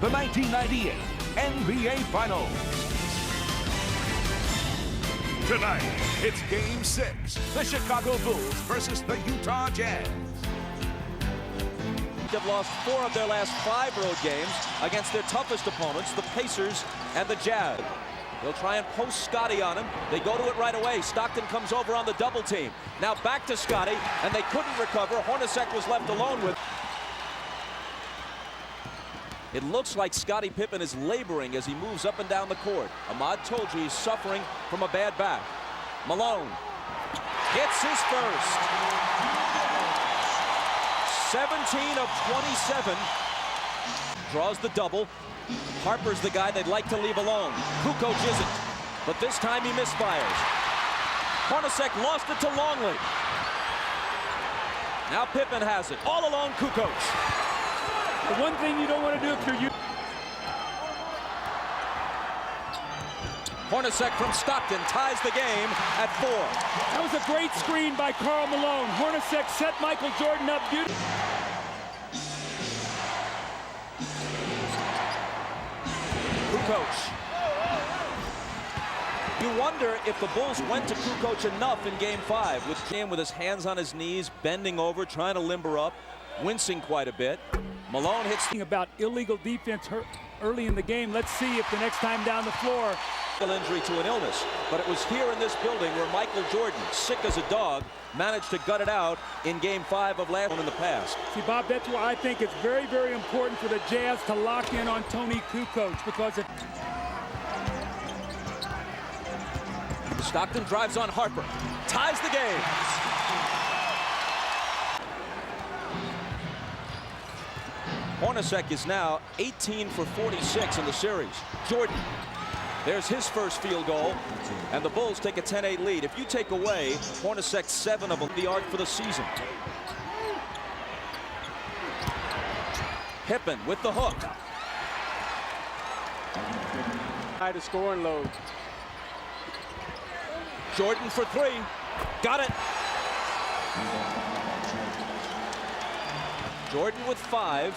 the 1998 NBA Finals. Tonight, it's Game 6, the Chicago Bulls versus the Utah Jazz. They've lost 4 of their last 5 road games against their toughest opponents, the Pacers and the Jazz. They'll try and post Scottie on him. They go to it right away. Stockton comes over on the double team. Now back to Scottie, and they couldn't recover. Hornacek was left alone with. It looks like Scottie Pippen is laboring as he moves up and down the court. Ahmad told you he's suffering from a bad back. Malone gets his first. 17 of 27. Draws the double. Harper's the guy they'd like to leave alone. Kukoc isn't, but this time he misfires. Hornacek lost it to Longley. Now Pippen has it. All alone, Kukoc. The one thing you don't want to do if you're Hornacek from Stockton ties the game at 4. That was a great screen by Karl Malone. Hornacek set Michael Jordan up beautifully. Kukoc. You wonder if the Bulls went to Kukoc enough in Game 5 with Jam with his hands on his knees, bending over, trying to limber up, wincing quite a bit. Malone hits about illegal defense early in the game. Let's see if the next time down the floor. Injury to an illness, but it was here in this building where Michael Jordan, sick as a dog, managed to gut it out in Game 5 of last one in the past. See, Bob, that's why I think it's very, very important for the Jazz to lock in on Tony Kukoc, because if Stockton drives on Harper, ties the game. Hornacek is now 18 for 46 in the series. Jordan, there's his first field goal, and the Bulls take a 10-8 lead. If you take away Hornacek's 7 of the arc for the season. Pippen with the hook. high to scoring load. Jordan for 3. Got it. Jordan with 5.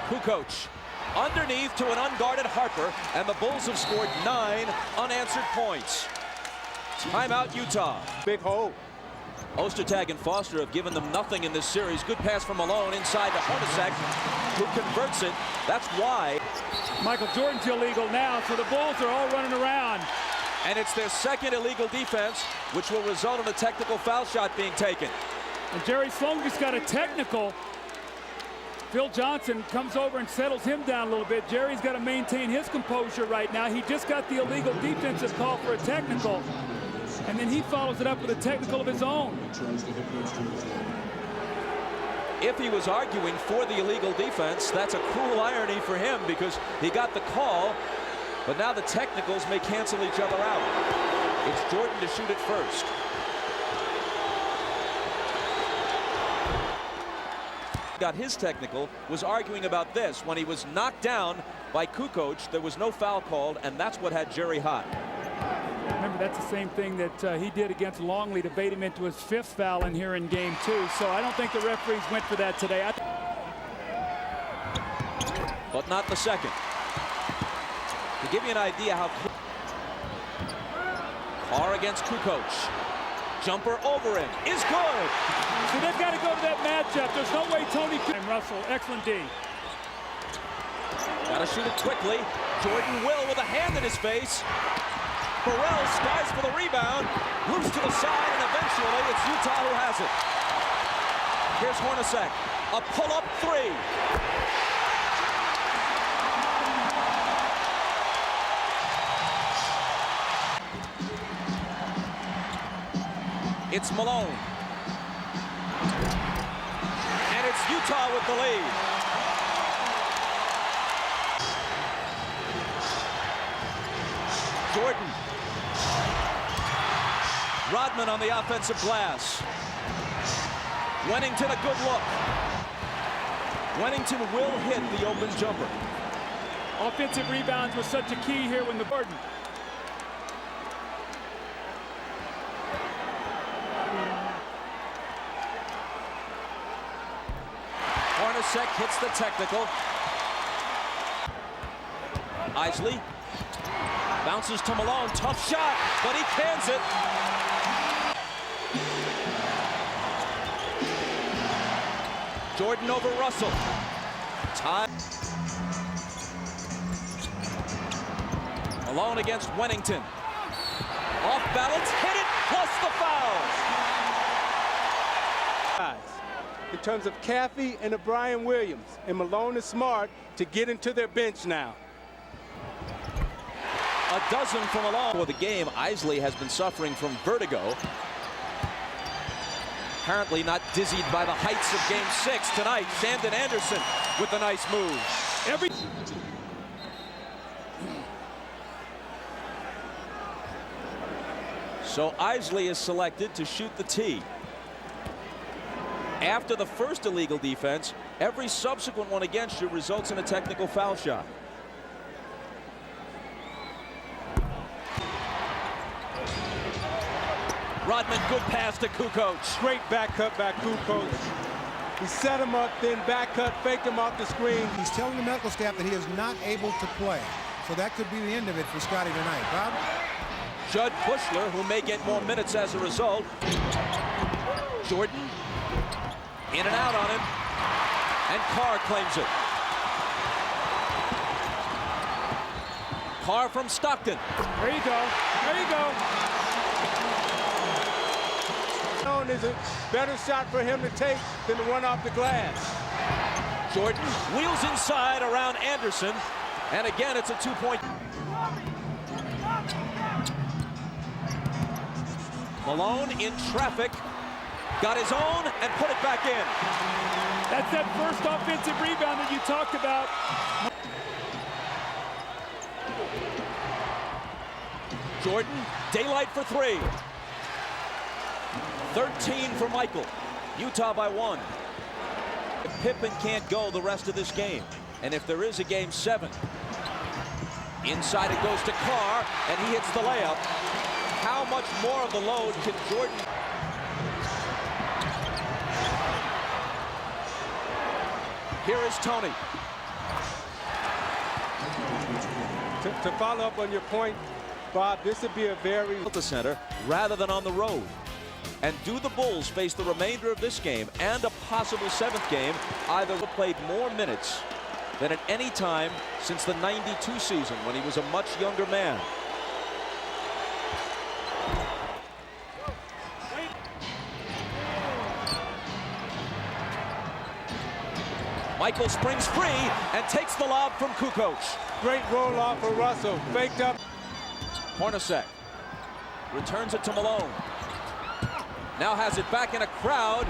Kukoc underneath to an unguarded Harper, and the Bulls have scored 9 unanswered points. Timeout, Utah. Big hole. Ostertag and Foster have given them nothing in this series. Good pass from Malone inside to Hornacek, who converts it. That's why. Michael Jordan's illegal now, so the Bulls are all running around. And it's their second illegal defense, which will result in a technical foul shot being taken. And Jerry Sloan just got a technical. Phil Johnson comes over and settles him down a little bit. Jerry's got to maintain his composure right now. He just got the illegal defensive call for a technical, and then he follows it up with a technical of his own. If he was arguing for the illegal defense, that's a cruel irony for him, because he got the call, but now the technicals may cancel each other out. It's Jordan to shoot it first. Got his technical, was arguing about this. When he was knocked down by Kukoc, there was no foul called, and that's what had Jerry hot. Remember, that's the same thing that he did against Longley to bait him into his 5th foul in here in Game 2. So I don't think the referees went for that today. But not the second. To give you an idea how Carr against Kukoc. Jumper over him is good. So they've got to go to that matchup. There's no way Tony and Russell, excellent D. Got to shoot it quickly. Jordan will with a hand in his face. Burrell skies for the rebound. Loose to the side, and eventually it's Utah who has it. Here's Hornacek. A pull-up 3. It's Malone. And it's Utah with the lead. Jordan. Rodman on the offensive glass. Wennington a good look. Wennington will hit the open jumper. Offensive rebounds were such a key here when the Jordan. Hornacek hits the technical. Isley bounces to Malone. Tough shot, but he cans it. Jordan over Russell. Tie. Malone against Wennington. Off balance, hit it, plus the fouls. In terms of Caffey and O'Brien Williams, and Malone is smart to get into their bench now. A dozen from Malone. For the game, Isley has been suffering from vertigo. Apparently not dizzied by the heights of Game 6 tonight. Shandon Anderson with a nice move. So Isley is selected to shoot the tee. After the first illegal defense, every subsequent one against you results in a technical foul shot. Rodman, good pass to Kukoc. Great back cut by Kukoc. He set him up, then back cut, faked him off the screen. He's telling the medical staff that he is not able to play. So that could be the end of it for Scottie tonight. Bob? Judd Bushler, who may get more minutes as a result. Jordan in and out on him, and Karl claims it. Karl from Stockton. There you go. There you go. Is a better shot for him to take than the one off the glass. Jordan wheels inside around Anderson, and again it's a two-point. Malone in traffic, got his own and put it back in. That's that first offensive rebound that you talked about. Jordan, daylight for three. 13 for Michael. Utah by 1. Pippen can't go the rest of this game. And if there is a Game 7, inside it goes to Karl, and he hits the layup. How much more of the load can Jordan? Here is Tony. To follow up on your point, Bob, this would be a very... At the center rather than on the road. And do the Bulls face the remainder of this game and a possible 7th game, either played more minutes than at any time since the '92 season when he was a much younger man. Michael springs free and takes the lob from Kukoc. Great roll off for Russell, faked up. Hornacek returns it to Malone. Now has it back in a crowd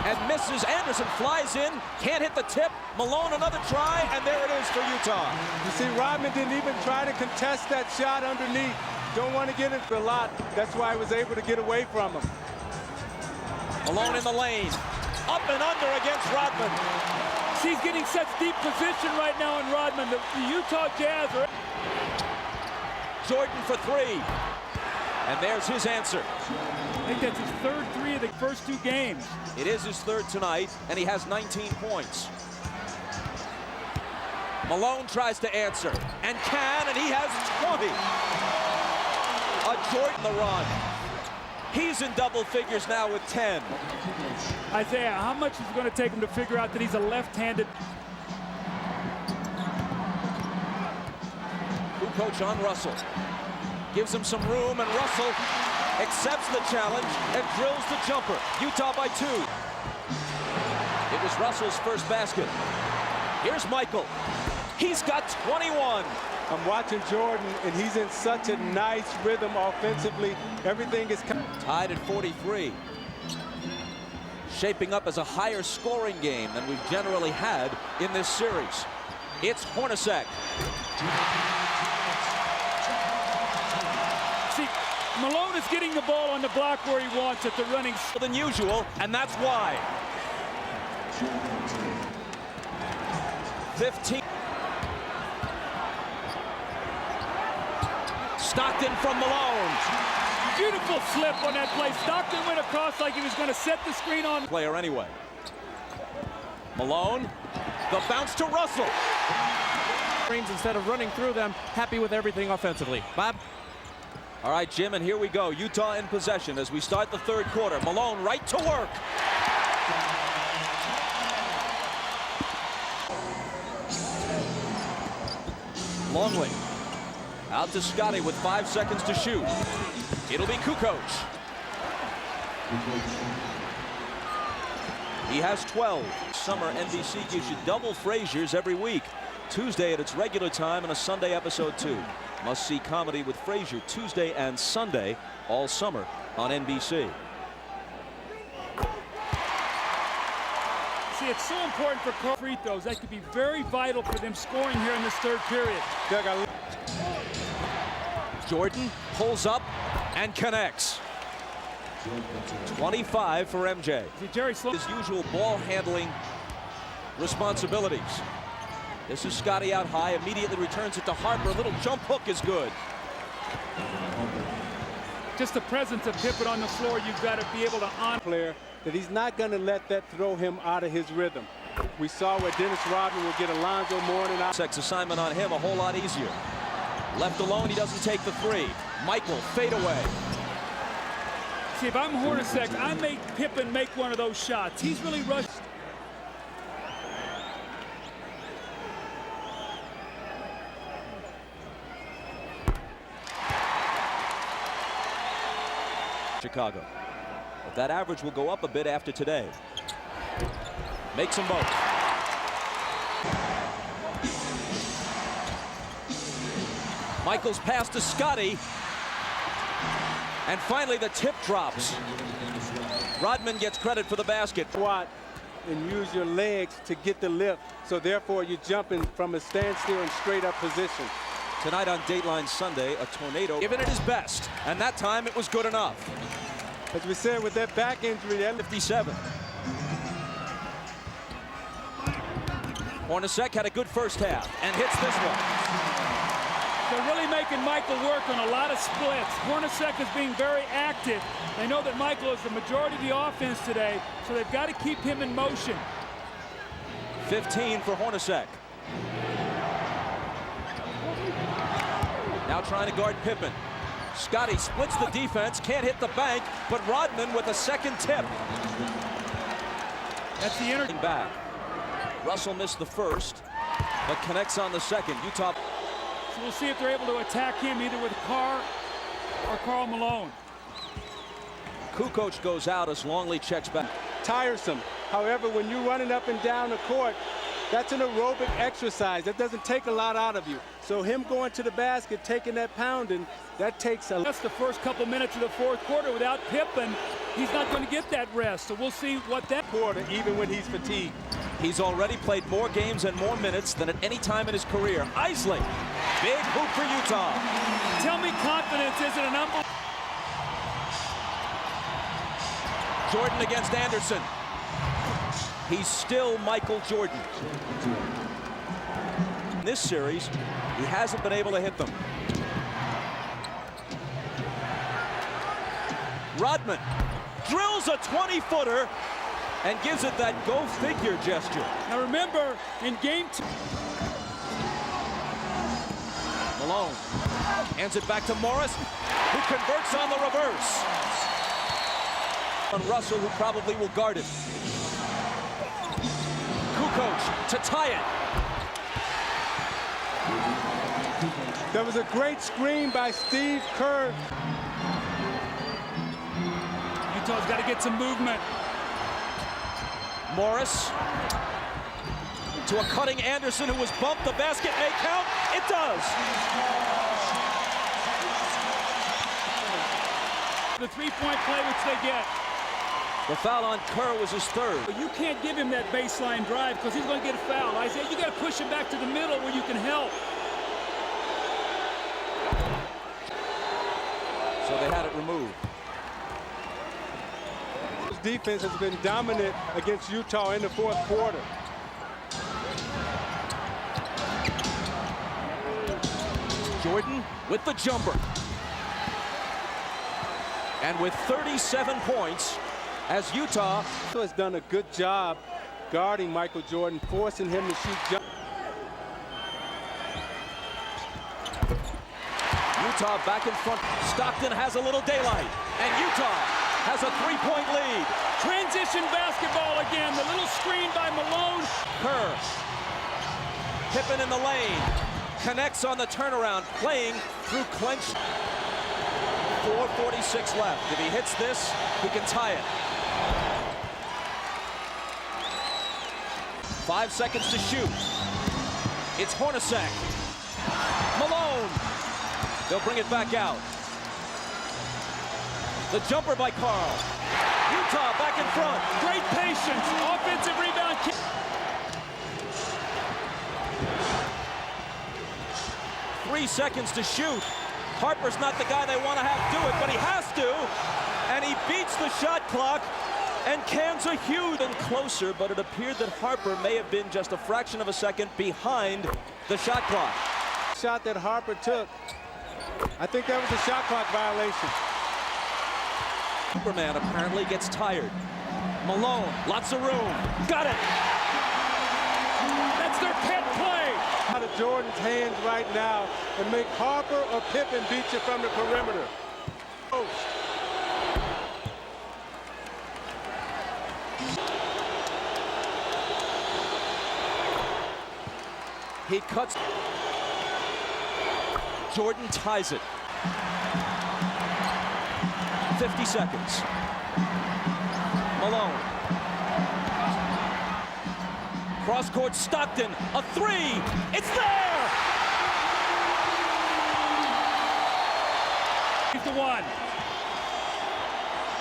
and misses. Anderson flies in, can't hit the tip. Malone another try, and there it is for Utah. You see, Rodman didn't even try to contest that shot underneath. Don't want to get it for a lot. That's why he was able to get away from him. Malone in the lane, up and under against Rodman. He's getting such deep position right now in Rodman. The Utah Jazz are... Jordan for 3, and there's his answer. I think that's his third 3 of the first 2 games. It is his 3rd tonight, and he has 19 points. Malone tries to answer, and can, and he has 20. A Jordan the run. He's in double figures now with 10. Isaiah, how much is it going to take him to figure out that he's a left-handed... Kukoc on Russell. Gives him some room, and Russell accepts the challenge and drills the jumper. Utah by 2. It was Russell's first basket. Here's Michael. He's got 21. I'm watching Jordan, and he's in such a nice rhythm offensively. Everything is... Tied at 43. Shaping up as a higher scoring game than we've generally had in this series. It's Hornacek. See, Malone is getting the ball on the block where he wants it, the running... than usual, and that's why. 15. Stockton from Malone. Beautiful slip on that play. Stockton went across like he was going to set the screen on. Player anyway. Malone, the bounce to Russell. Instead of running through them, happy with everything offensively. Bob? All right, Jim, and here we go. Utah in possession as we start the third quarter. Malone right to work. Longley out to Scottie with 5 seconds to shoot. It'll be Kukoc. He has 12. Summer NBC gives you double Frasier's every week. Tuesday at its regular time and a Sunday episode 2. Must-see comedy with Frasier Tuesday and Sunday all summer on NBC. See, it's so important for Karl free throws. That could be very vital for them scoring here in this third period. Jordan pulls up and connects. 25 for MJ. See, Jerry His usual ball handling responsibilities. This is Scottie out high, immediately returns it to Harper. A little jump hook is good. Just the presence of Pippen on the floor, you've got to be able to honor. Player that he's not going to let that throw him out of his rhythm. We saw where Dennis Rodman will get Alonzo Mourning out. Sex assignment on him a whole lot easier. Left alone, he doesn't take the three. Michael, fade away. See, if I'm Hornacek, I make Pippen make one of those shots. He's really rushed. Chicago. But that average will go up a bit after today. Makes them both. Michael's pass to Scottie. And finally the tip drops. Rodman gets credit for the basket. Squat and use your legs to get the lift. So therefore you're jumping from a standstill and straight up position. Tonight on Dateline Sunday, a tornado giving it his best. And that time it was good enough. As we said, with that back injury, that 57. Hornacek had a good first half and hits this one. They're really making Michael work on a lot of splits. Hornacek is being very active. They know that Michael is the majority of the offense today, so they've got to keep him in motion. 15 for Hornacek. Now trying to guard Pippen. Scottie splits the defense, can't hit the bank, but Rodman with a second tip. That's the energy. Back. Russell missed the first, but connects on the second. Utah. So we'll see if they're able to attack him either with Carr or Karl Malone. Kukoc goes out as Longley checks back. tiresome. However, when you're running up and down the court, that's an aerobic exercise. That doesn't take a lot out of you. So him going to the basket, taking that pounding, that takes a... That's the first couple minutes of the fourth quarter. Without Pippen, he's not going to get that rest. So we'll see what that... quarter, even when he's fatigued. He's already played more games and more minutes than at any time in his career. Isley, big hoop for Utah. Tell me confidence isn't an unbelievable... Jordan against Anderson. He's still Michael Jordan. In this series, he hasn't been able to hit them. Rodman drills a 20-footer and gives it that go-figure gesture. Now remember, in game 2... Malone hands it back to Morris, who converts on the reverse. On Russell, who probably will guard it. Kukoc to tie it. There was a great screen by Steve Kerr. Utah's got to get some movement. Morris to a cutting Anderson, who was bumped. The basket may count. It does. The three-point play which they get. The foul on Kerr was his third. But you can't give him that baseline drive because he's going to get a foul. I said you got to push him back to the middle where you can help. So they had it removed. His defense has been dominant against Utah in the fourth quarter. Jordan with the jumper. And with 37 points, as Utah has done a good job guarding Michael Jordan, forcing him to shoot jump. Utah back in front. Stockton has a little daylight, and Utah has a three-point lead. Transition basketball again. The little screen by Malone. Kerr. Pippen in the lane. Connects on the turnaround, playing through clench. 4:46 left. If he hits this, he can tie it. 5 seconds to shoot. It's Hornacek. Malone. They'll bring it back out. The jumper by Karl. Utah back in front. Great patience. Offensive rebound. 3 seconds to shoot. Harper's not the guy they want to have do it, but he has to. And he beats the shot clock and cans a huge and closer, but it appeared that Harper may have been just a fraction of a second behind the shot clock. Shot that Harper took, I think that was a shot clock violation. Superman apparently gets tired. Malone, lots of room. Got it. That's their pet play. Out of Jordan's hands right now and make Harper or Pippen beat you from the perimeter. He cuts. Jordan ties it. 50 seconds. Malone. Cross court, Stockton, a three. It's there! 3-1.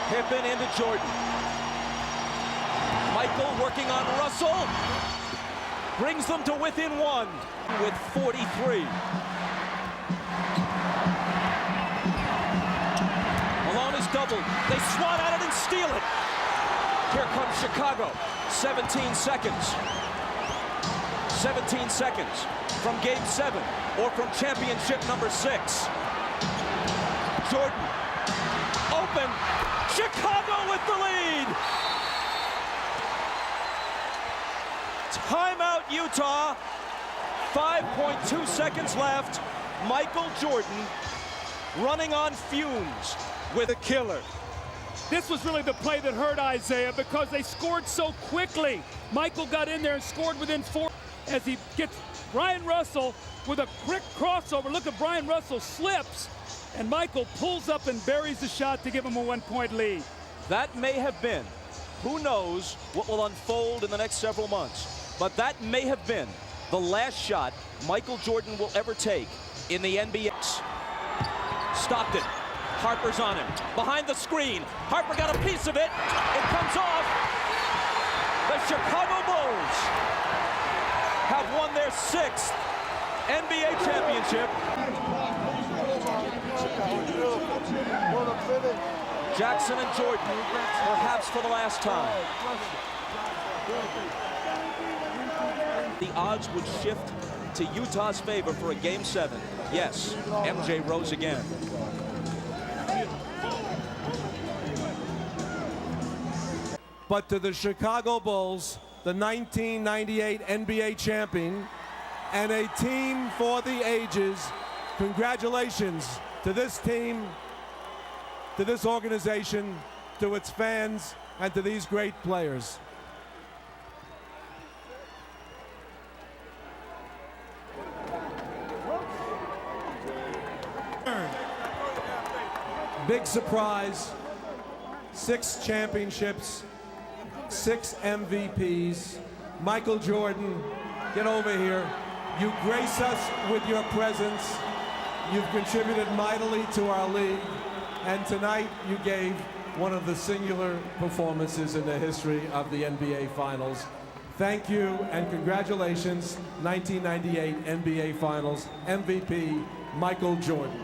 Pippen into Jordan. Michael working on Russell. Brings them to within one with 43. Malone is doubled. They swat at it and steal it. Here comes Chicago. 17 seconds. 17 seconds from Game 7 or from championship number 6. Jordan. Open. Chicago with the lead. Timeout, Utah. 5.2 seconds left. Michael Jordan running on fumes with a killer. This was really the play that hurt Isaiah because they scored so quickly. Michael got in there and scored within 4 as he gets Brian Russell with a quick crossover. Look at Brian Russell slips, and Michael pulls up and buries the shot to give him a 1-point lead. That may have been, who knows what will unfold in the next several months, but that may have been the last shot Michael Jordan will ever take in the NBA. Stockton, Harper's on him, behind the screen. Harper got a piece of it, it comes off. The Chicago Bulls have won their 6th NBA championship. Jackson and Jordan, perhaps for the last time. The odds would shift to Utah's favor for a Game 7. Yes, MJ rose again. But to the Chicago Bulls, the 1998 NBA champion, and a team for the ages, congratulations to this team, to this organization, to its fans, and to these great players. Big surprise, 6 championships, 6 MVPs. Michael Jordan, get over here. You grace us with your presence. You've contributed mightily to our league. And tonight you gave one of the singular performances in the history of the NBA Finals. Thank you and congratulations, 1998 NBA Finals MVP, Michael Jordan.